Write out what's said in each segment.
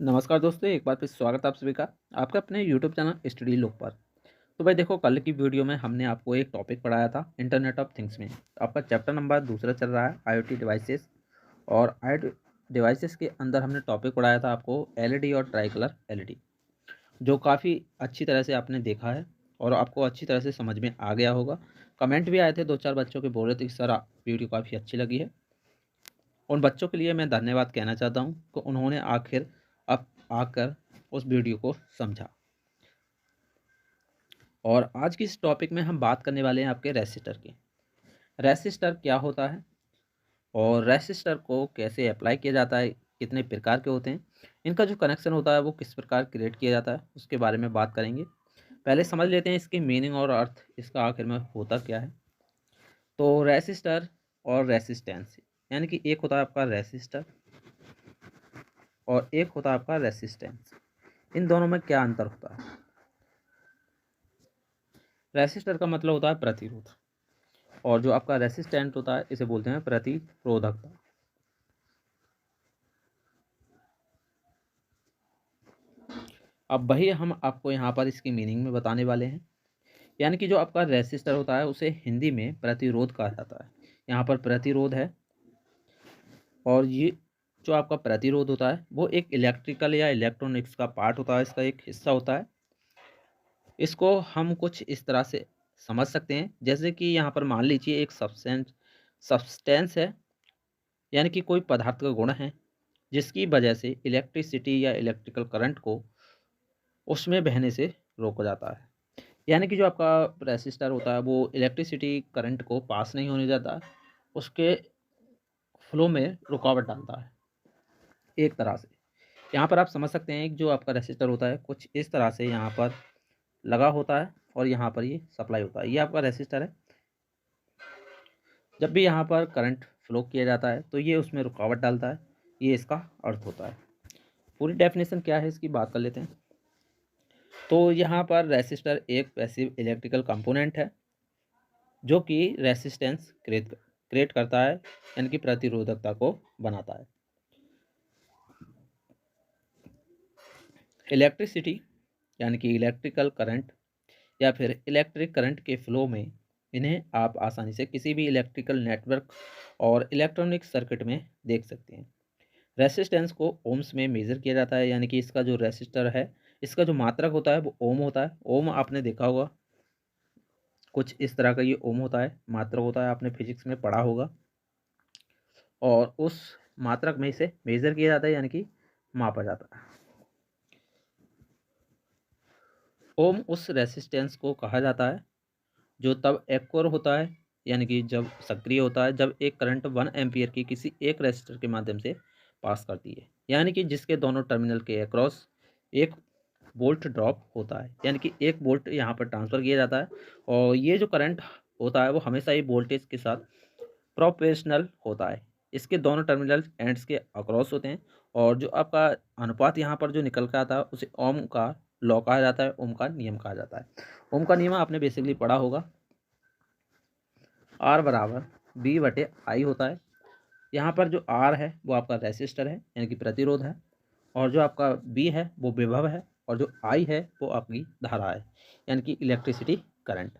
नमस्कार दोस्तों, एक बार फिर स्वागत है आप सभी का आपका अपने यूट्यूब चैनल स्टडी लोक पर। तो भाई देखो, कल की वीडियो में हमने आपको एक टॉपिक पढ़ाया था इंटरनेट ऑफ थिंग्स में। आपका चैप्टर नंबर दूसरा चल रहा है आईओटी डिवाइसेस। और आई डिवाइसेस के अंदर हमने टॉपिक पढ़ाया था आपको एलईडी और ट्राई कलर एलईडी, जो काफ़ी अच्छी तरह से आपने देखा है और आपको अच्छी तरह से समझ में आ गया होगा। कमेंट भी आए थे, दो चार बच्चों के बोल रहे थे कि सर वीडियो काफ़ी अच्छी लगी है। उन बच्चों के लिए मैं धन्यवाद कहना चाहता हूँ कि उन्होंने आखिर अब आकर उस वीडियो को समझा। और आज की इस टॉपिक में हम बात करने वाले हैं आपके रेसिस्टर की। रेसिस्टर क्या होता है और रेसिस्टर को कैसे अप्लाई किया जाता है, कितने प्रकार के होते हैं, इनका जो कनेक्शन होता है वो किस प्रकार क्रिएट किया जाता है, उसके बारे में बात करेंगे। पहले समझ लेते हैं इसकी मीनिंग और अर्थ, इसका आखिर में होता क्या है। तो रेसिस्टर और रेसिस्टेंस, यानी कि एक होता है आपका रेसिस्टर और एक होता है आपका रेसिस्टेंस। इन दोनों में क्या अंतर होता है? रेसिस्टर का मतलब होता है प्रतिरोध, और जो आपका रेसिस्टेंट होता है इसे बोलते हैं प्रतिरोधकता। अब वही हम आपको यहाँ पर इसकी मीनिंग में बताने वाले हैं। यानी कि जो आपका रेसिस्टर होता है उसे हिंदी में प्रतिरोध कहा जाता है। यहाँ पर प्रतिरोध है, और ये जो आपका प्रतिरोध होता है वो एक इलेक्ट्रिकल या इलेक्ट्रॉनिक्स का पार्ट होता है, इसका एक हिस्सा होता है। इसको हम कुछ इस तरह से समझ सकते हैं, जैसे कि यहाँ पर मान लीजिए एक सब्सटेंस है, यानी कि कोई पदार्थ का गुण है जिसकी वजह से इलेक्ट्रिसिटी या इलेक्ट्रिकल करंट को उसमें बहने से रोका जाता है। यानी कि जो आपका रेसिस्टर होता है वो इलेक्ट्रिसिटी करंट को पास नहीं होने देता, उसके फ्लो में रुकावट डालता है एक तरह से। यहाँ पर आप समझ सकते हैं कि जो आपका रेसिस्टर होता है कुछ इस तरह से यहाँ पर लगा होता है और यहाँ पर ये सप्लाई होता है। ये आपका रेसिस्टर है। जब भी यहाँ पर करंट फ्लो किया जाता है तो ये उसमें रुकावट डालता है, ये इसका अर्थ होता है। पूरी डेफिनेशन क्या है इसकी बात कर लेते हैं। तो यहाँ पर रेसिस्टर एक पैसिव इलेक्ट्रिकल कंपोनेंट है जो कि रेसिस्टेंस क्रिएट करता है, यानी कि प्रतिरोधकता को बनाता है। इलेक्ट्रिसिटी यानी कि इलेक्ट्रिकल करंट या फिर इलेक्ट्रिक करंट के फ्लो में इन्हें आप आसानी से किसी भी इलेक्ट्रिकल नेटवर्क और इलेक्ट्रॉनिक सर्किट में देख सकते हैं। रेसिस्टेंस को ओम्स में मेजर किया जाता है, यानी कि इसका जो रेसिस्टर है इसका जो मात्रक होता है वो ओम होता है। ओम आपने देखा होगा, कुछ इस तरह का ये ओम होता है, मात्रक होता है, आपने फिजिक्स में पढ़ा होगा। और उस मात्रक में इसे मेजर किया जाता है, यानी कि मापा जाता है। ओम उस रेसिस्टेंस को कहा जाता है जो तब एक्वर होता है, यानी कि जब सक्रिय होता है जब एक करंट 1 एम्पियर की किसी एक रेसिस्टर के माध्यम से पास करती है, यानी कि जिसके दोनों टर्मिनल के अक्रॉस एक वोल्ट ड्रॉप होता है, यानी कि एक वोल्ट यहाँ पर ट्रांसफर किया जाता है। और ये जो करंट होता है वो हमेशा ही वोल्टेज के साथ प्रोपोर्शनल होता है। इसके दोनों टर्मिनल एंड्स के अक्रॉस होते हैं। और जो आपका अनुपात यहाँ पर जो निकल कर आता है उसे ओम का लॉ कहा जाता है, ओम का नियम कहा जाता है। ओम का नियम आपने बेसिकली पढ़ा होगा, आर बराबर बी बटे आई होता है। यहाँ पर जो आर है वो आपका रेसिस्टर है, यानी कि प्रतिरोध है, और जो आपका बी है वो विभव है, और जो आई है वो आपकी धारा है, यानी कि इलेक्ट्रिसिटी करंट।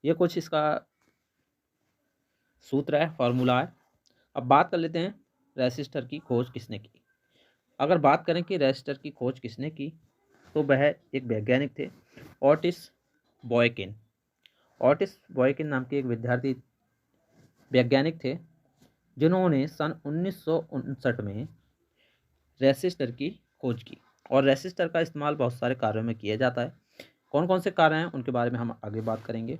ये कुछ इसका सूत्र है, फॉर्मूला है। अब बात कर लेते हैं रेसिस्टर की खोज किसने की। अगर बात करें कि रेसिस्टर की खोज किसने की, तो वह एक वैज्ञानिक थे, ऑटिस बॉयकिन। ऑटिस बॉयकिन नाम के एक विद्यार्थी वैज्ञानिक थे जिन्होंने सन 1959 में रेसिस्टर की खोज की। और रेसिस्टर का इस्तेमाल बहुत सारे कार्यों में किया जाता है। कौन कौन से कार्य हैं उनके बारे में हम आगे बात करेंगे।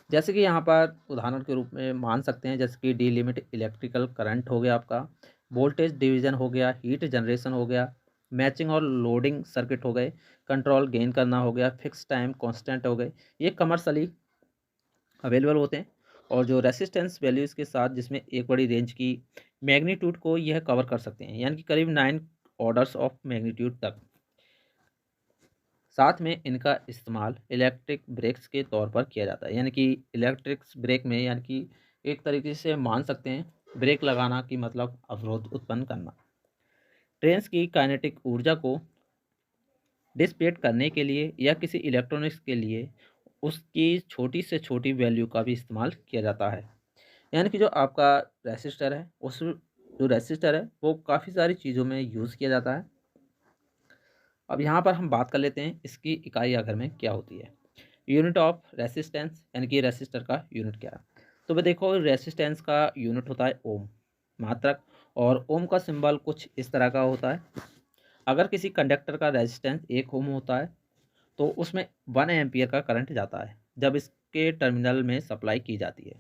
जैसे कि यहाँ पर उदाहरण के रूप में मान सकते हैं, जैसे कि डीलिमिट इलेक्ट्रिकल करंट हो गया, आपका वोल्टेज डिवीजन हो गया, हीट जनरेशन हो गया, मैचिंग और लोडिंग सर्किट हो गए, कंट्रोल गेन करना हो गया, फिक्स टाइम कांस्टेंट हो गए। ये कमर्शली अवेलेबल होते हैं। और जो रेसिस्टेंस वैल्यूज़ के साथ जिसमें एक बड़ी रेंज की मैग्नीट्यूड को यह कवर कर सकते हैं, यानी कि करीब 9 ऑर्डर्स ऑफ मैग्नीट्यूड तक। साथ में इनका इस्तेमाल इलेक्ट्रिक ब्रेक्स के तौर पर किया जाता है, यानी कि इलेक्ट्रिक ब्रेक में, यानी कि एक तरीके से मान सकते हैं ब्रेक लगाना की मतलब अवरोध उत्पन्न करना। ट्रेन्स की काइनेटिक ऊर्जा को डिसिपेट करने के लिए या किसी इलेक्ट्रॉनिक्स के लिए उसकी छोटी से छोटी वैल्यू का भी इस्तेमाल किया जाता है। यानी कि जो आपका रेसिस्टर है, उस जो रेसिस्टर है वो काफ़ी सारी चीज़ों में यूज़ किया जाता है। अब यहाँ पर हम बात कर लेते हैं इसकी इकाई आखिर में क्या होती है। यूनिट ऑफ रेसिस्टेंस, यानी कि रेसिस्टर का यूनिट क्या है। तो भाई देखो, रेसिस्टेंस का यूनिट होता है ओम, मात्रक। और ओम का सिंबल कुछ इस तरह का होता है। अगर किसी कंडक्टर का रेजिस्टेंस 1 ओम होता है तो उसमें 1 एम्पियर का करंट जाता है जब इसके टर्मिनल में सप्लाई की जाती है।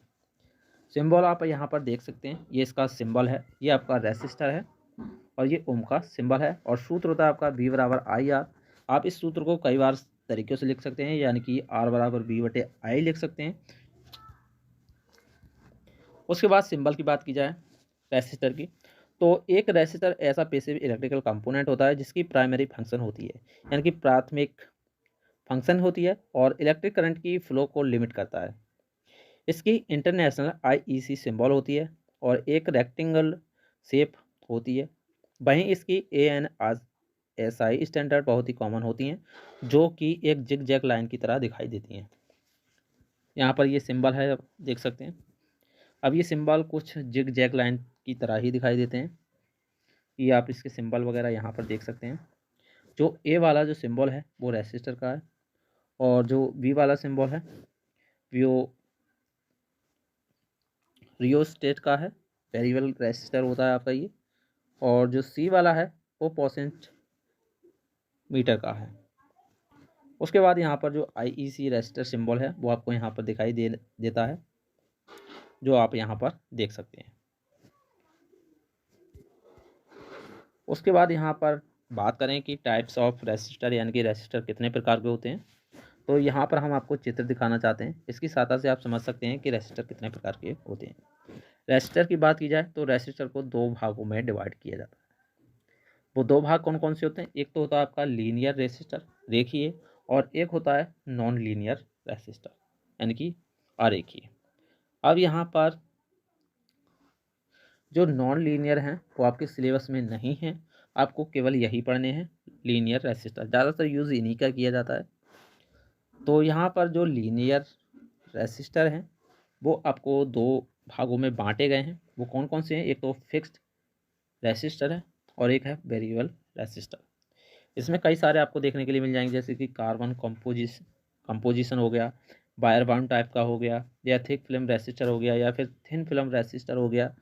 सिंबल आप यहाँ पर देख सकते हैं, ये इसका सिंबल है, ये आपका रेसिस्टर है और ये ओम का सिंबल है। और सूत्र होता है आपका V बराबर आई आर। आप इस सूत्र को कई बार तरीक़ों से लिख सकते हैं, यानी कि R बराबर V बटे आई लिख सकते हैं। उसके बाद सिंबल की बात की जाए रेसिस्टर की, तो एक रेसिस्टर ऐसा पैसिव इलेक्ट्रिकल कंपोनेंट होता है जिसकी प्राइमरी फंक्शन होती है, यानी कि प्राथमिक फंक्शन होती है और इलेक्ट्रिक करंट की फ्लो को लिमिट करता है। इसकी इंटरनेशनल आईईसी सिंबल होती है और एक रेक्टेंगल शेप होती है। वहीं इसकी ANSI स्टैंडर्ड बहुत ही कॉमन होती हैं, जो कि एक जिग जैग लाइन की तरह दिखाई देती हैं। यहाँ पर ये सिंबल है, आप देख सकते हैं। अब ये सिंबल कुछ जिग जैग लाइन की तरह ही दिखाई देते हैं। ये आप इसके सिंबल वगैरह यहाँ पर देख सकते हैं। जो ए वाला जो सिंबल है वो रेसिस्टर का है और जो बी वाला सिंबल है वो रियोस्टेट का है, वेरिएबल रेसिस्टर होता है आपका ये। और जो सी वाला है वो परसेंट मीटर का है। उसके बाद यहाँ पर जो आईईसी रेसिस्टर सिंबल है वो आपको यहाँ पर दिखाई देता है, जो आप यहाँ पर देख सकते हैं। उसके बाद यहाँ पर बात करें कि टाइप्स ऑफ रेसिस्टर, यानी कि रेसिस्टर कितने प्रकार के होते हैं, तो यहाँ पर हम आपको चित्र दिखाना चाहते हैं। इसकी सहायता से आप समझ सकते हैं कि रेसिस्टर कितने प्रकार के होते हैं। रेसिस्टर की बात की जाए तो रेसिस्टर को 2 भागों में डिवाइड किया जाता है। वो 2 भाग कौन कौन से होते हैं? एक तो होता है आपका लीनियर रेसिस्टर, रेखीय, और एक होता है नॉन लीनियर रेसिस्टर, यानी कि अरेखीय। अब यहाँ पर जो नॉन लीनियर हैं वो आपके सिलेबस में नहीं है, आपको केवल यही पढ़ने हैं। लीनियर रेसिस्टर ज़्यादातर यूज़ इन्हीं का किया जाता है। तो यहाँ पर जो लीनियर रेसिस्टर हैं वो आपको 2 भागों में बांटे गए हैं। वो कौन कौन से हैं? एक तो फिक्स्ड रेसिस्टर है और एक है वेरिएबल रेसिस्टर। इसमें कई सारे आपको देखने के लिए मिल जाएंगे, जैसे कि कार्बन कंपोजिशन हो गया, वायर बाउंड टाइप का हो गया, या थिक फिल्म रेसिस्टर हो गया, या फिर थिन फिल्म रेसिस्टर हो गया,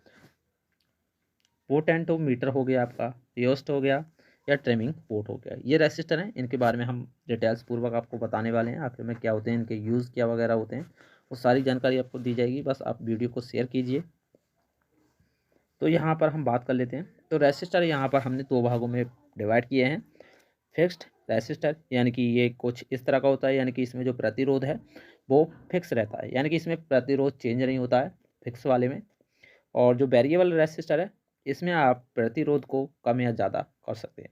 पोटेंटोमीटर हो गया आपका, रियोस्ट हो गया, या ट्रिमिंग पोर्ट हो गया। ये रेसिस्टर हैं, इनके बारे में हम डिटेल्स पूर्वक आपको बताने वाले हैं। आखिर में क्या होते हैं, इनके यूज़ क्या वगैरह होते हैं, वो सारी जानकारी आपको दी जाएगी। बस आप वीडियो को शेयर कीजिए। तो यहाँ पर हम बात कर लेते हैं। तो रेसिस्टर यहाँ पर हमने 2 भागों में डिवाइड किए हैं। फिक्स्ड रेसिस्टर, यानी कि ये कुछ इस तरह का होता है, यानी कि इसमें जो प्रतिरोध है वो फिक्स रहता है, यानी कि इसमें प्रतिरोध चेंज नहीं होता है फिक्स वाले में। और जो वेरिएबल रेसिस्टर है इसमें आप प्रतिरोध को कम या ज़्यादा कर सकते हैं।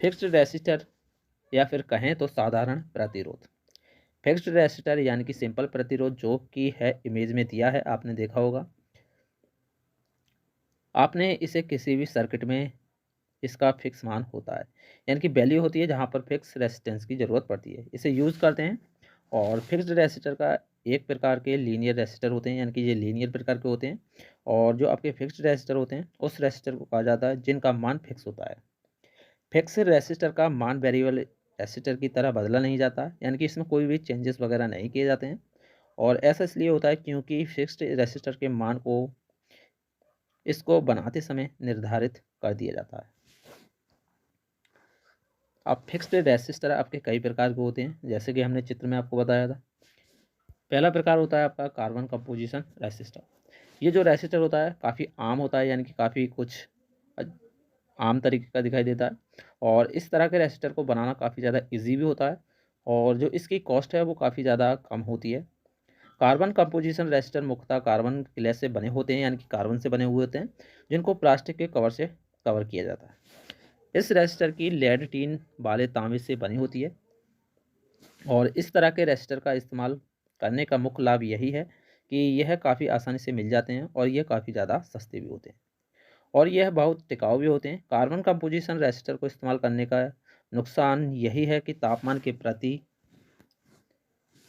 फिक्स्ड रेसिस्टर या फिर कहें तो साधारण प्रतिरोध। फिक्स्ड रेसिस्टर यानी कि सिंपल प्रतिरोध, जो कि है इमेज में दिया है, आपने देखा होगा। आपने इसे किसी भी सर्किट में इसका फिक्स मान होता है, यानी कि वैल्यू होती है जहाँ पर फिक्स रेसिस्टेंस की ज़रूरत पड़ती है, इसे यूज़ करते हैं। और फिक्स्ड रेसिस्टर का एक प्रकार के लीनियर रेसिस्टर होते हैं, यानी कि ये लीनियर प्रकार के होते हैं। और जो आपके फिक्स्ड रेसिस्टर होते हैं उस रेसिस्टर को कहा जाता है जिनका मान फिक्स होता है। फिक्स रेसिस्टर का मान वेरिएबल रेसिस्टर की तरह बदला नहीं जाता, यानी कि इसमें कोई भी चेंजेस वगैरह नहीं किए जाते हैं। और ऐसा इसलिए होता है क्योंकि फिक्स्ड रेसिस्टर के मान को इसको बनाते समय निर्धारित कर दिया जाता है। अब फिक्स्ड रेसिस्टर आपके कई प्रकार के होते हैं, जैसे कि हमने चित्र में आपको बताया था। पहला प्रकार होता है आपका कार्बन कंपोजिशन रेसिस्टर। ये जो रेसिस्टर होता है काफ़ी आम होता है, यानी कि काफ़ी कुछ आम तरीके का दिखाई देता है। और इस तरह के रेसिस्टर को बनाना काफ़ी ज़्यादा इजी भी होता है, और जो इसकी कॉस्ट है वो काफ़ी ज़्यादा कम होती है। कार्बन कंपोजिशन रेसिस्टर मुख्यतः कार्बन क्लेस से बने होते हैं, यानी कि कार्बन से बने हुए होते हैं, जिनको प्लास्टिक के कवर से कवर किया जाता है। इस रेसिस्टर की लेड टीन वाले तांबे से बनी होती है। और इस तरह के रेसिस्टर का इस्तेमाल करने का मुख्य लाभ यही है कि यह काफ़ी आसानी से मिल जाते हैं और यह काफ़ी ज़्यादा सस्ते भी होते हैं। और यह बहुत टिकाऊ भी होते हैं। कार्बन कंपोजिशन रेसिस्टर को इस्तेमाल करने का नुकसान यही है कि तापमान के प्रति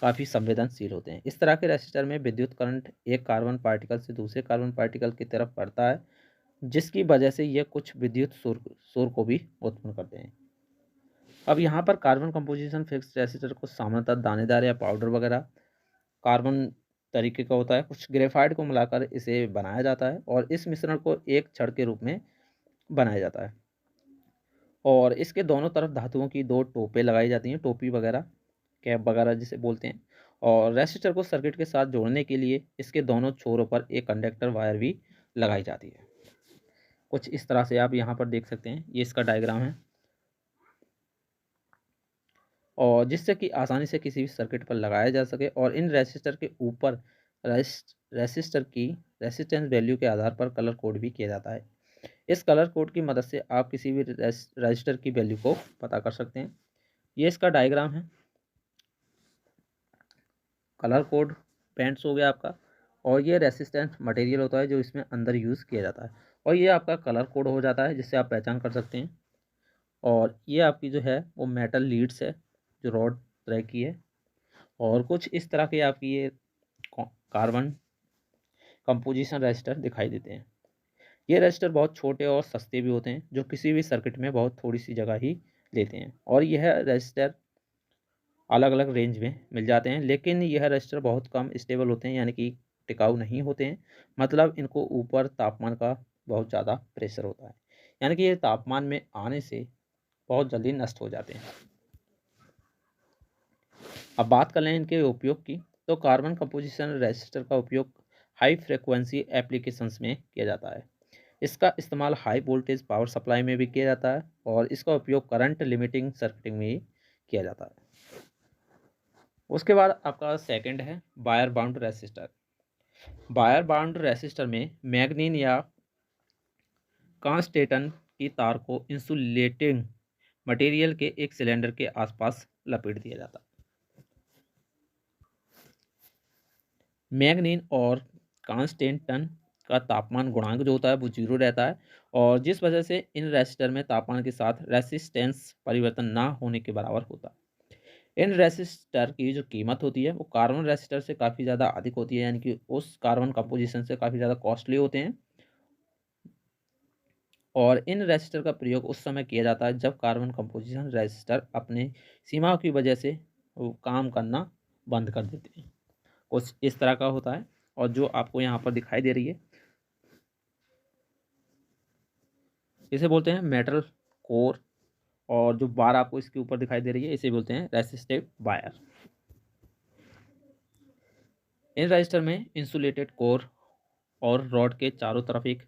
काफ़ी संवेदनशील होते हैं। इस तरह के रेसिस्टर में विद्युत करंट एक कार्बन पार्टिकल से दूसरे कार्बन पार्टिकल की तरफ पड़ता है, जिसकी वजह से ये कुछ विद्युत शोर को भी उत्पन्न करते हैं। अब यहाँ पर कार्बन कंपोजिशन फिक्स रेसिस्टर को सामान्यतः दानेदार या पाउडर वगैरह कार्बन तरीके का होता है। कुछ ग्रेफाइट को मिलाकर इसे बनाया जाता है और इस मिश्रण को एक छड़ के रूप में बनाया जाता है और इसके दोनों तरफ धातुओं की दो टोपें लगाई जाती हैं, टोपी वगैरह, कैप वगैरह जिसे बोलते हैं। और रेसिस्टर को सर्किट के साथ जोड़ने के लिए इसके दोनों छोरों पर एक कंडक्टर वायर भी लगाई जाती है। कुछ इस तरह से आप यहाँ पर देख सकते हैं, ये इसका डायग्राम है और जिससे कि आसानी से किसी भी सर्किट पर लगाया जा सके। और इन रेसिस्टर के ऊपर रेसिस्टर की रेसिस्टेंस वैल्यू के आधार पर कलर कोड भी किया जाता है। इस कलर कोड की मदद से आप किसी भी रेसिस्टर की वैल्यू को पता कर सकते हैं। ये इसका डायग्राम है। कलर कोड पेंट्स हो गया आपका, और ये रेसिस्टेंस मटेरियल होता है जो इसमें अंदर यूज़ किया जाता है, और ये आपका कलर कोड हो जाता है जिससे आप पहचान कर सकते हैं। और ये आपकी जो है वो मेटल लीड्स है जो रॉड तरह की है, और कुछ इस तरह के आपकी ये कार्बन कंपोजिशन रेजिस्टर दिखाई देते हैं। ये रेजिस्टर बहुत छोटे और सस्ते भी होते हैं जो किसी भी सर्किट में बहुत थोड़ी सी जगह ही लेते हैं, और यह रेजिस्टर अलग अलग रेंज में मिल जाते हैं। लेकिन यह रेजिस्टर बहुत कम स्टेबल होते हैं, यानी कि टिकाऊ नहीं होते हैं। मतलब इनको ऊपर तापमान का बहुत ज़्यादा प्रेशर होता है, यानी कि ये तापमान में आने से बहुत जल्दी नष्ट हो जाते हैं। अब बात कर लें इनके उपयोग की, तो कार्बन कंपोजिशन रेजिस्टर का उपयोग हाई फ्रिक्वेंसी एप्लीकेशंस में किया जाता है। इसका इस्तेमाल हाई वोल्टेज पावर सप्लाई में भी किया जाता है, और इसका उपयोग करंट लिमिटिंग सर्किटिंग में ही किया जाता है। उसके बाद आपका सेकंड है wire bound resistor. Wire bound resistor में मैग्नीन या कांस्टेटन की तार को इंसुलेटिंग मटेरियल के एक सिलेंडर के आसपास लपेट दिया जाता है। मैग्नीन और कांस्टेंटन का तापमान गुणांक जो होता है वो 0 रहता है, और जिस वजह से इन रेसिस्टर में तापमान के साथ रेसिस्टेंस परिवर्तन ना होने के बराबर होता है। इन रेसिस्टर की जो कीमत होती है वो कार्बन रेसिस्टर से काफ़ी ज़्यादा अधिक होती है, यानी कि उस कार्बन कंपोजिशन से काफ़ी ज़्यादा कॉस्टली होते हैं। और इन रेसिस्टर का प्रयोग उस समय किया जाता है जब कार्बन कंपोजिशन रेसिस्टर अपने सीमाओं की वजह से वो काम करना बंद कर देते हैं। कुछ इस तरह का होता है, और जो आपको यहाँ पर दिखाई दे रही है इसे बोलते हैं मेटल कोर, और जो बार आपको इसके ऊपर दिखाई दे रही है इसे बोलते हैं रेसिस्टिव वायर। इन रजिस्टर में इंसुलेटेड कोर और रॉड के चारों तरफ एक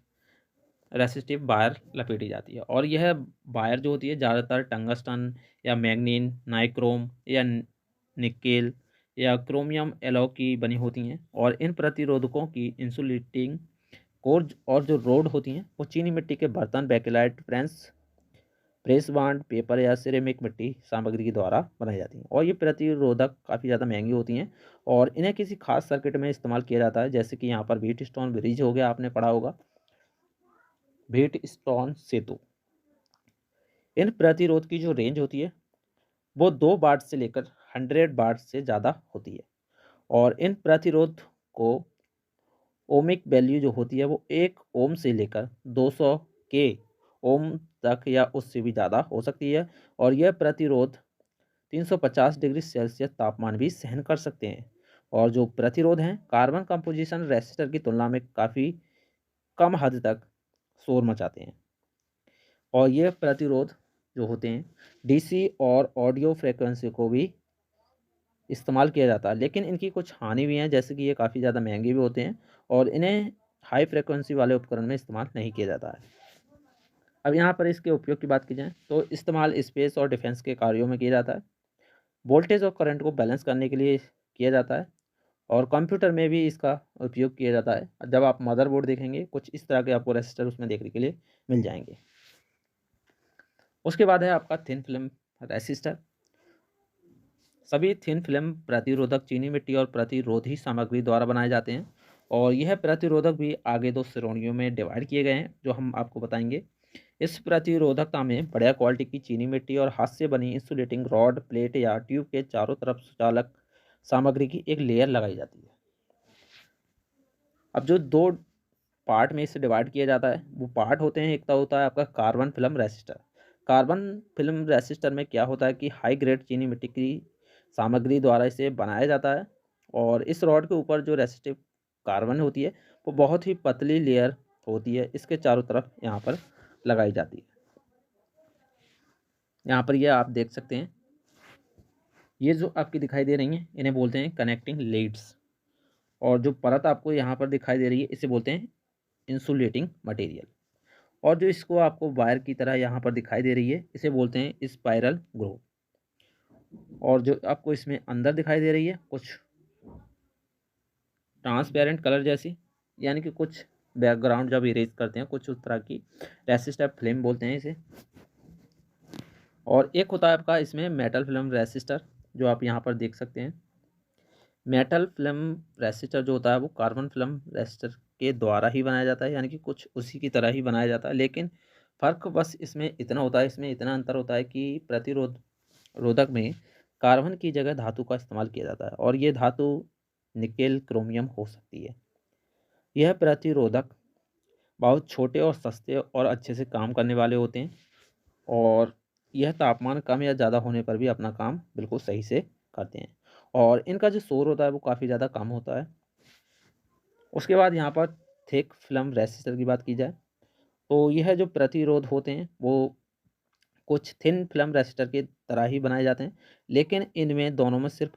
रेसिस्टिव वायर लपेटी जाती है, और यह वायर जो होती है ज़्यादातर टंगस्टन या मैग्नीन, नाइक्रोम या निकेल या क्रोमियम एलॉय की बनी होती हैं। और इन प्रतिरोधकों की इंसुलेटिंग कोर और जो रोड होती हैं वो चीनी मिट्टी के बर्तन, बैकेलाइट, प्रेस बांड, पेपर या सिरेमिक मिट्टी सामग्री के द्वारा बनाई जाती हैं, और ये प्रतिरोधक काफ़ी ज़्यादा महंगी होती हैं, और इन्हें किसी खास सर्किट में इस्तेमाल किया जाता है, जैसे कि यहाँ पर व्हीट स्टोन ब्रिज हो गया, आपने पढ़ा होगा व्हीट स्टोन सेतु। इन प्रतिरोध की जो रेंज होती है वो 2 वाट से लेकर 100 वाट से ज़्यादा होती है, और इन प्रतिरोध को ओमिक वैल्यू जो होती है वो 1 ओम से लेकर 200 के ओम तक या उससे भी ज़्यादा हो सकती है, और यह प्रतिरोध 350 डिग्री सेल्सियस तापमान भी सहन कर सकते हैं। और जो प्रतिरोध हैं कार्बन कंपोजिशन रेसिस्टर की तुलना में काफ़ी कम हद तक शोर मचाते हैं, और ये प्रतिरोध जो होते हैं डीसी और ऑडियो फ्रेक्वेंसी को भी इस्तेमाल किया जाता है। लेकिन इनकी कुछ हानि भी हैं, जैसे कि ये काफ़ी ज़्यादा महंगे भी होते हैं, और इन्हें हाई फ्रेक्वेंसी वाले उपकरण में इस्तेमाल नहीं किया जाता है। अब यहाँ पर इसके उपयोग की बात की जाए तो इस्तेमाल स्पेस और डिफेंस के कार्यों में किया जाता है, वोल्टेज और करंट को बैलेंस करने के लिए किया जाता है, और कंप्यूटर में भी इसका उपयोग किया जाता है। जब आप मदरबोर्ड देखेंगे कुछ इस तरह के आपको रेजिस्टर उसमें देखने के लिए मिल जाएंगे। उसके बाद है आपका थिन फिल्म रेसिस्टर। सभी थिन फिल्म प्रतिरोधक चीनी मिट्टी और प्रतिरोधी सामग्री द्वारा बनाए जाते हैं, और यह प्रतिरोधक भी आगे 2 श्रेणियों में डिवाइड किए गए हैं, जो हम आपको बताएंगे। इस प्रतिरोधकता में बढ़िया क्वालिटी की चीनी मिट्टी और हाथ से बनी इंसुलेटिंग रॉड, प्लेट या ट्यूब के चारों तरफ सुचालक सामग्री की एक लेयर लगाई जाती है। अब जो 2 पार्ट में इसे डिवाइड किया जाता है वो पार्ट होते हैं। एक तो होता है आपका carbon film resistor. Carbon film resistor में क्या होता है कि हाई ग्रेड चीनी मिट्टी की सामग्री द्वारा इसे बनाया जाता है, और इस रॉड के ऊपर जो रेसिस्टिव कार्बन होती है वो बहुत ही पतली लेयर होती है, इसके चारों तरफ यहाँ पर लगाई जाती है। यहाँ पर ये आप देख सकते हैं, ये जो आपकी दिखाई दे रही हैं इन्हें बोलते हैं कनेक्टिंग लीड्स, और जो परत आपको यहाँ पर दिखाई दे रही है इसे बोलते हैं इंसुलेटिंग मटेरियल, और जो इसको आपको वायर की तरह यहाँ पर दिखाई दे रही है इसे बोलते हैं स्पाइरल ग्रोव। और जो आपको इसमें अंदर दिखाई दे रही है कुछ ट्रांसपेरेंट कलर जैसी, यानी कि कुछ बैकग्राउंड जब इरेज करते हैं कुछ उस तरह की रेसिस्टर फिल्म बोलते हैं इसे। और एक होता है आपका इसमें मेटल फिल्म रेसिस्टर, जो आप यहाँ पर देख सकते हैं। मेटल फिल्म रेसिस्टर जो होता है वो कार्बन फिल्म रेसिस्टर के द्वारा ही बनाया जाता है, यानी कि कुछ उसी की तरह ही बनाया जाता है, लेकिन फ़र्क बस इसमें इतना होता है, इसमें इतना अंतर होता है कि रोधक में कार्बन की जगह धातु का इस्तेमाल किया जाता है, और ये धातु निकेल क्रोमियम हो सकती है। यह प्रतिरोधक बहुत छोटे और सस्ते और अच्छे से काम करने वाले होते हैं, और यह तापमान कम या ज़्यादा होने पर भी अपना काम बिल्कुल सही से करते हैं, और इनका जो शोर होता है वो काफ़ी ज़्यादा कम होता है। उसके बाद यहाँ पर थिक फिल्म रेसिस्टर की बात की जाए तो यह जो प्रतिरोध होते हैं वो कुछ थिन फिल्म रेसिस्टर की तरह ही बनाए जाते हैं, लेकिन इनमें दोनों में सिर्फ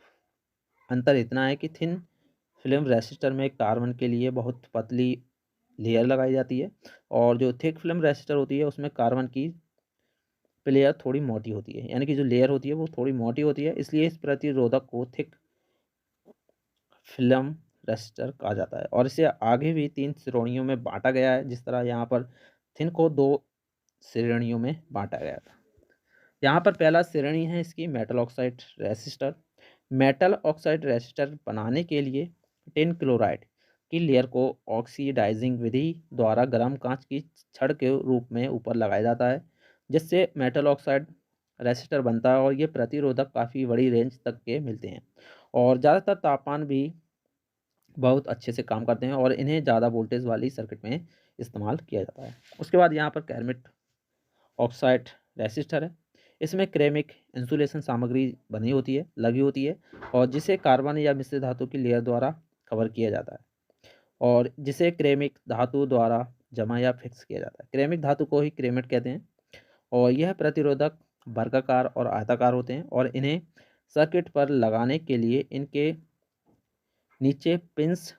अंतर इतना है कि थिन फिल्म रेसिस्टर में कार्बन के लिए बहुत पतली लेयर लगाई जाती है, और जो थिक फिल्म रेसिस्टर होती है उसमें कार्बन की लेयर थोड़ी मोटी होती है, यानी कि जो लेयर होती है वो थोड़ी मोटी होती है, इसलिए इस प्रतिरोधक को थिक फिल्म रेसिस्टर कहा जाता है। और इसे आगे भी 3 श्रेणियों में बांटा गया है, जिस तरह यहाँ पर थिन को 2 श्रेणियों में बांटा गया था। यहाँ पर पहला श्रेणी है इसकी metal oxide resistor. Metal oxide resistor बनाने के लिए टिन क्लोराइड की लेयर को ऑक्सीडाइजिंग विधि द्वारा गर्म कांच की छड़ के रूप में ऊपर लगाया जाता है, जिससे मेटल ऑक्साइड रेसिस्टर बनता है, और ये प्रतिरोधक काफ़ी बड़ी रेंज तक के मिलते हैं, और ज़्यादातर तापमान भी बहुत अच्छे से काम करते हैं, और इन्हें ज़्यादा वोल्टेज वाली सर्किट में इस्तेमाल किया जाता है। उसके बाद यहाँ पर कैरमिट ऑक्साइड रेसिस्टर है। इसमें क्रेमिक इंसुलेशन सामग्री बनी होती है, लगी होती है, और जिसे कार्बन या मिश्र धातु की लेयर द्वारा कवर किया जाता है, और जिसे क्रेमिक धातु द्वारा जमा या फिक्स किया जाता है। क्रेमिक धातु को ही क्रेमेट कहते हैं, और यह प्रतिरोधक वर्गाकार और आयताकार होते हैं, और इन्हें सर्किट पर लगाने के लिए इनके नीचे पिंस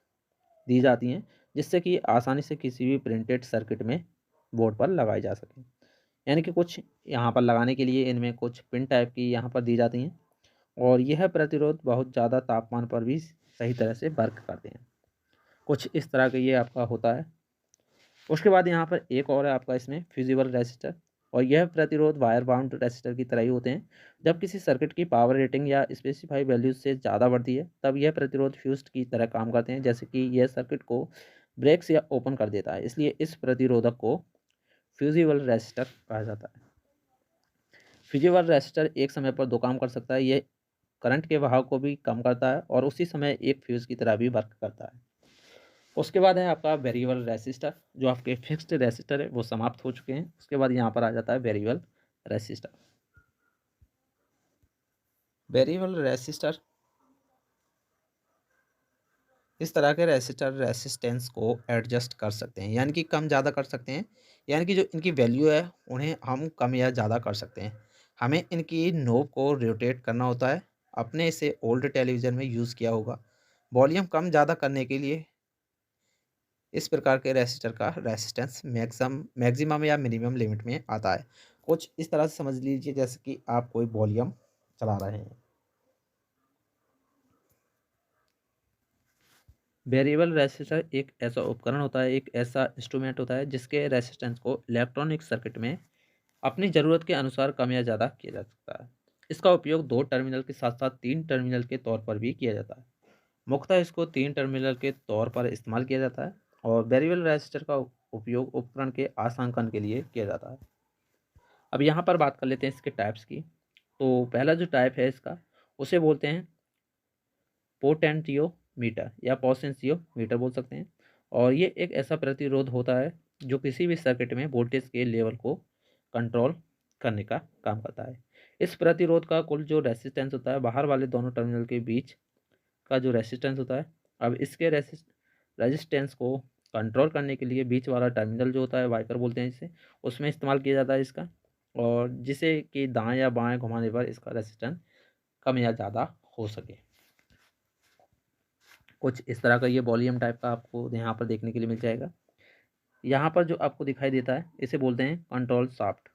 दी जाती हैं, जिससे कि आसानी से किसी भी प्रिंटेड सर्किट में बोर्ड पर लगाई जा सके। यानी कि कुछ यहाँ पर लगाने के लिए इनमें कुछ पिन टाइप की यहाँ पर दी जाती हैं, और यह प्रतिरोध बहुत ज़्यादा तापमान पर भी सही तरह से वर्क करते हैं। कुछ इस तरह का ये आपका होता है। उसके बाद यहाँ पर एक और है आपका इसमें फ्यूजिबल रेसिस्टर, और यह प्रतिरोध वायर बाउंड रेसिस्टर की तरह ही होते हैं। जब किसी सर्किट की पावर रेटिंग या स्पेसिफाई वैल्यूज से ज़्यादा बढ़ती है तब यह प्रतिरोध फ्यूज्ड की तरह काम करते हैं, जैसे कि यह सर्किट को ब्रेक्स या ओपन कर देता है, इसलिए इस प्रतिरोधक को फ्यूजिबल रेसिस्टर कहा जाता है। फ्यूजिबल रेसिस्टर एक समय पर 2 काम कर सकता है। यह करंट के बहाव को भी कम करता है, और उसी समय एक फ्यूज़ की तरह भी वर्क करता है। उसके बाद है आपका वेरिएबल रेसिस्टर। जो आपके फिक्स्ड रेसिस्टर है वो समाप्त हो चुके हैं। उसके बाद यहाँ पर आ जाता है वेरिएबल रेसिस्टर। वेरिएबल रेसिस्टर इस तरह के रेसिस्टर रेसिस्टेंस को एडजस्ट कर सकते हैं, यानी कि कम ज़्यादा कर सकते हैं, यानी कि जो इनकी वैल्यू है उन्हें हम कम या ज़्यादा कर सकते हैं। हमें इनकी नोब को रोटेट करना होता है। आपने इसे ओल्ड टेलीविज़न में यूज़ किया होगा। वॉल्यूम कम ज़्यादा करने के लिए इस प्रकार के रेसिस्टर का रेसिस्टेंस मैक्सिमम या मिनिमम लिमिट में आता है। कुछ इस तरह से समझ लीजिए जैसे कि आप कोई वॉल्यूम चला रहे हैं। वेरिएबल रेसिस्टर एक ऐसा उपकरण होता है, एक ऐसा इंस्ट्रूमेंट होता है जिसके रेसिस्टेंस को इलेक्ट्रॉनिक सर्किट में अपनी ज़रूरत के अनुसार कम या ज़्यादा किया जा सकता है। इसका उपयोग 2 टर्मिनल के साथ साथ 3 टर्मिनल के तौर पर भी किया जाता है। मुख्यतः इसको 3 टर्मिनल के तौर पर इस्तेमाल किया जाता है और वेरिएबल रजिस्टर का उपयोग उपकरण के आसानकरण के लिए किया जाता है। अब यहाँ पर बात कर लेते हैं इसके टाइप्स की। तो पहला जो टाइप है इसका, उसे बोलते हैं पोटेंशियोमीटर या पोटेंशियोमीटर बोल सकते हैं। और ये एक ऐसा प्रतिरोध होता है जो किसी भी सर्किट में वोल्टेज के लेवल को कंट्रोल करने का काम करता है। इस प्रतिरोध का कुल जो रेसिस्टेंस होता है बाहर वाले दोनों टर्मिनल के बीच का जो रेसिस्टेंस होता है, अब इसके रेजिस्टेंस को कंट्रोल करने के लिए बीच वाला टर्मिनल जो होता है, वाइपर बोलते हैं जिसे, उसमें इस्तेमाल किया जाता है इसका, और जिसे कि दाएं या बाएं घुमाने पर इसका रेसिस्टेंस कम या ज़्यादा हो सके। कुछ इस तरह का ये वॉल्यूम टाइप का आपको यहाँ पर देखने के लिए मिल जाएगा। यहाँ पर जो आपको दिखाई देता है इसे बोलते हैं कंट्रोल शाफ्ट,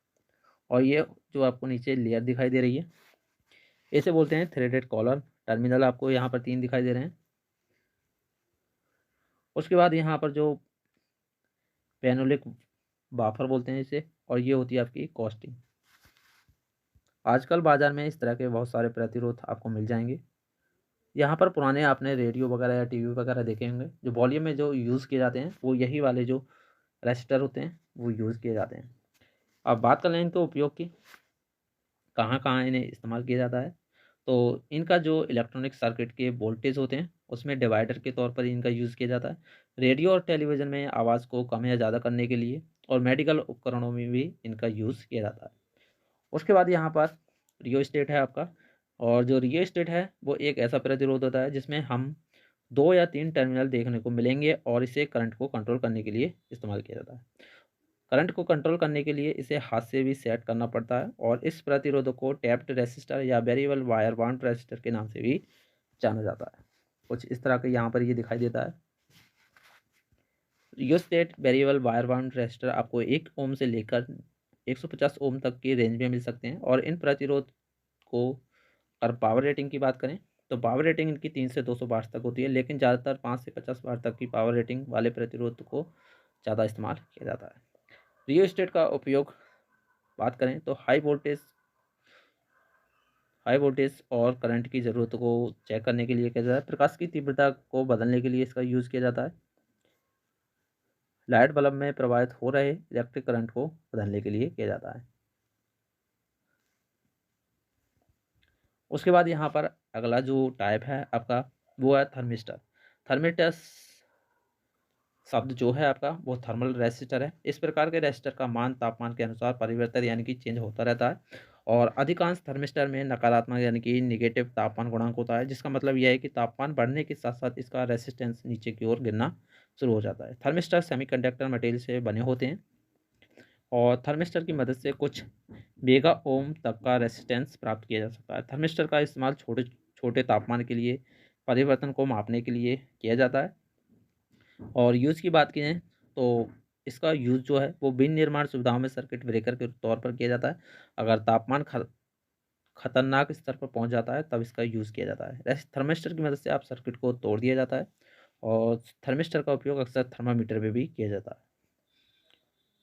और ये जो आपको नीचे लेयर दिखाई दे रही है इसे बोलते हैं थ्रेडेड कॉलर। टर्मिनल आपको यहाँ पर 3 दिखाई दे रहे हैं। उसके बाद यहाँ पर जो पेनोलिक बाफर बोलते हैं इसे, और ये होती है आपकी कॉस्टिंग। आजकल बाज़ार में इस तरह के बहुत सारे प्रतिरोध आपको मिल जाएंगे। यहाँ पर पुराने आपने रेडियो वगैरह या टीवी वगैरह देखे होंगे, जो वॉल्यूम में जो यूज़ किए जाते हैं वो यही वाले जो रेजिस्टर होते हैं वो यूज़ किए जाते हैं। अब बात कर लें इनके उपयोग की, कहाँ कहाँ इन्हें इस्तेमाल किया जाता है। तो इनका जो इलेक्ट्रॉनिक सर्किट के वोल्टेज होते हैं उसमें डिवाइडर के तौर पर इनका यूज़ किया जाता है। रेडियो और टेलीविज़न में आवाज़ को कम या ज़्यादा करने के लिए, और मेडिकल उपकरणों में भी इनका यूज़ किया जाता है। उसके बाद यहाँ पर रियोस्टेट है आपका, और जो रियोस्टेट है वो एक ऐसा प्रतिरोध होता है जिसमें हम 2 या 3 टर्मिनल देखने को मिलेंगे, और इसे करंट को कंट्रोल करने के लिए इस्तेमाल किया जाता है। करंट को कंट्रोल करने के लिए इसे हाथ से भी सेट करना पड़ता है, और इस प्रतिरोध को टैप्ड रेसिस्टर या वेरिएबल वायर बाउंड रेसिस्टर के नाम से भी जाना जाता है। कुछ इस तरह का यहाँ पर ये दिखाई देता है। Rheostat variable wire bound resistor आपको 1 ओम से लेकर 150 ओम तक की रेंज में मिल सकते हैं, और इन प्रतिरोध को, अगर पावर रेटिंग की बात करें तो पावर रेटिंग इनकी 3 से 200 वाट तक होती है, लेकिन ज़्यादातर 5 से 50 वाट तक की पावर रेटिंग वाले प्रतिरोध को ज़्यादा इस्तेमाल किया जाता है। रियोस्टेट का उपयोग बात करें तो हाई वोल्टेज और करंट की ज़रूरत को चेक करने के लिए किया जाता है। प्रकाश की तीव्रता को बदलने के लिए इसका यूज़ किया जाता है। लाइट बल्ब में प्रवाहित हो रहे इलेक्ट्रिक करंट को बदलने के लिए किया जाता है। उसके बाद यहाँ पर अगला जो टाइप है आपका वो है थर्मिस्टर। थर्मिस्टर शब्द जो है आपका वो थर्मल रेसिस्टर है। इस प्रकार के रेसिस्टर का मान तापमान के अनुसार परिवर्तन यानी कि चेंज होता रहता है, और अधिकांश थर्मिस्टर में नकारात्मक यानी कि निगेटिव तापमान गुणांक होता है, जिसका मतलब यह है कि तापमान बढ़ने के साथ साथ इसका रेसिस्टेंस नीचे की ओर गिरना शुरू हो जाता है। थर्मिस्टर सेमीकंडक्टर मटेरियल से बने होते हैं, और थर्मिस्टर की मदद से कुछ मेगा ओम तक का रेसिस्टेंस प्राप्त किया जा सकता है। थर्मिस्टर का इस्तेमाल छोटे छोटे तापमान के लिए परिवर्तन को मापने के लिए किया जाता है। और यूज़ की बात करें तो इसका यूज़ जो है वो विनिर्माण सुविधाओं में सर्किट ब्रेकर के तौर पर किया जाता है। अगर तापमान खतरनाक स्तर पर पहुंच जाता है तब इसका यूज़ किया जाता है। थर्मिस्टर की मदद से आप सर्किट को तोड़ दिया जाता है, और थर्मिस्टर का उपयोग अक्सर थर्मामीटर में भी किया जाता है।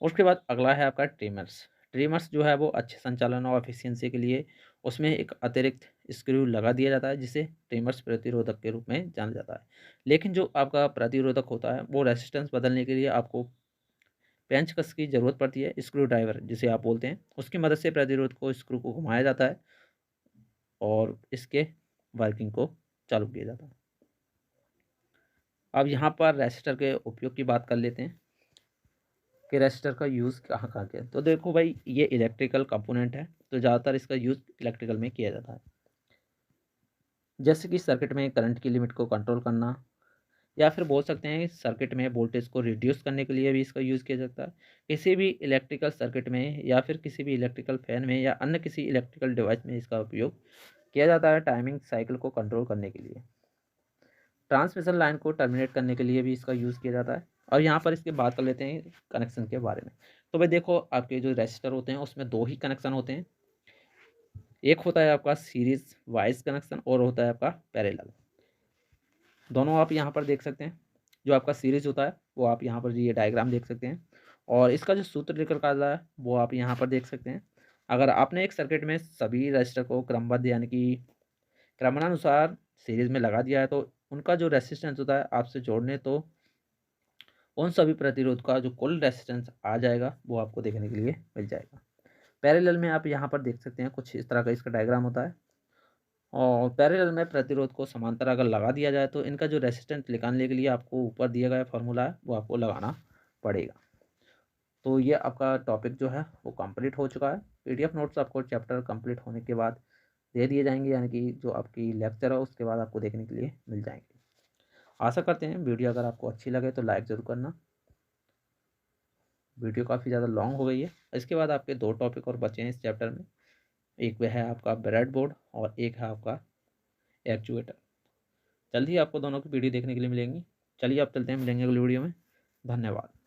उसके बाद अगला है आपका ट्रिमर्स। ट्रिमर्स जो है वो अच्छे संचालन और एफिशिएंसी के लिए उसमें एक अतिरिक्त स्क्रू लगा दिया जाता है, जिसे ट्रिमर्स प्रतिरोधक के रूप में जाना जाता है। लेकिन जो आपका प्रतिरोधक होता है वो रेसिस्टेंस बदलने के लिए आपको पेंचकस की ज़रूरत पड़ती है। स्क्रू ड्राइवर जिसे आप बोलते हैं, उसकी मदद से प्रतिरोध को स्क्रू को घुमाया जाता है और इसके वर्किंग को चालू किया जाता है। अब यहाँ पर रेसिस्टर के उपयोग की बात कर लेते हैं कि रेसिस्टर का यूज़ कहाँ कहाँ किया। तो देखो भाई, ये इलेक्ट्रिकल कंपोनेंट है, तो ज़्यादातर इसका यूज़ इलेक्ट्रिकल में किया जाता है, जैसे कि सर्किट में करंट की लिमिट को कंट्रोल करना, या फिर बोल सकते हैं सर्किट में वोल्टेज को रिड्यूस करने के लिए भी इसका यूज़ किया जाता है। किसी भी इलेक्ट्रिकल सर्किट में या फिर किसी भी इलेक्ट्रिकल फैन में या अन्य किसी इलेक्ट्रिकल डिवाइस में इसका उपयोग किया जाता है टाइमिंग साइकिल को कंट्रोल करने के लिए। ट्रांसमिशन लाइन को टर्मिनेट करने के लिए भी इसका यूज़ किया जाता है। और यहाँ पर इसके बात कर लेते हैं कनेक्शन के बारे में। तो भाई देखो, आपके जो रेजिस्टर होते हैं उसमें 2 ही कनेक्शन होते हैं। एक होता है आपका सीरीज वाइज कनेक्शन, और होता है आपका पैरेलल। दोनों आप यहाँ पर देख सकते हैं। जो आपका सीरीज होता है वो आप यहाँ पर ये डायग्राम देख सकते हैं, और इसका जो सूत्र निकाला है वो आप यहाँ पर देख सकते हैं। अगर आपने एक सर्किट में सभी रजिस्टर को क्रमबद्ध यानी कि क्रमानुसार सीरीज में लगा दिया है तो उनका जो रेसिस्टेंस होता है आपसे जोड़ने तो उन सभी प्रतिरोध का जो कुल रेसिस्टेंस आ जाएगा वो आपको देखने के लिए मिल जाएगा। पैरेलल में आप यहाँ पर देख सकते हैं कुछ इस तरह का इसका डायग्राम होता है, और पैरेलल में प्रतिरोध को समांतर अगर लगा दिया जाए तो इनका जो रेसिस्टेंस निकालने के लिए आपको ऊपर दिया गया फॉर्मूला है वो आपको लगाना पड़ेगा। तो ये आपका टॉपिक जो है वो कंप्लीट हो चुका है। पीडीएफ नोट्स आपको चैप्टर कंप्लीट होने के बाद दे दिए जाएंगे, यानी कि जो आपकी लेक्चर है उसके बाद आपको देखने के लिए मिल जाएंगे। आशा करते हैं वीडियो अगर आपको अच्छी लगे तो लाइक ज़रूर करना। वीडियो काफ़ी ज़्यादा लॉन्ग हो गई है। इसके बाद आपके 2 टॉपिक और बचे हैं इस चैप्टर में, एक वह है आपका ब्रेड बोर्ड और एक है आपका एक्चुएटर। जल्द ही आपको दोनों की वीडियो देखने के लिए मिलेंगी। चलिए आप चलते हैं, मिलेंगे अगली वीडियो में। धन्यवाद।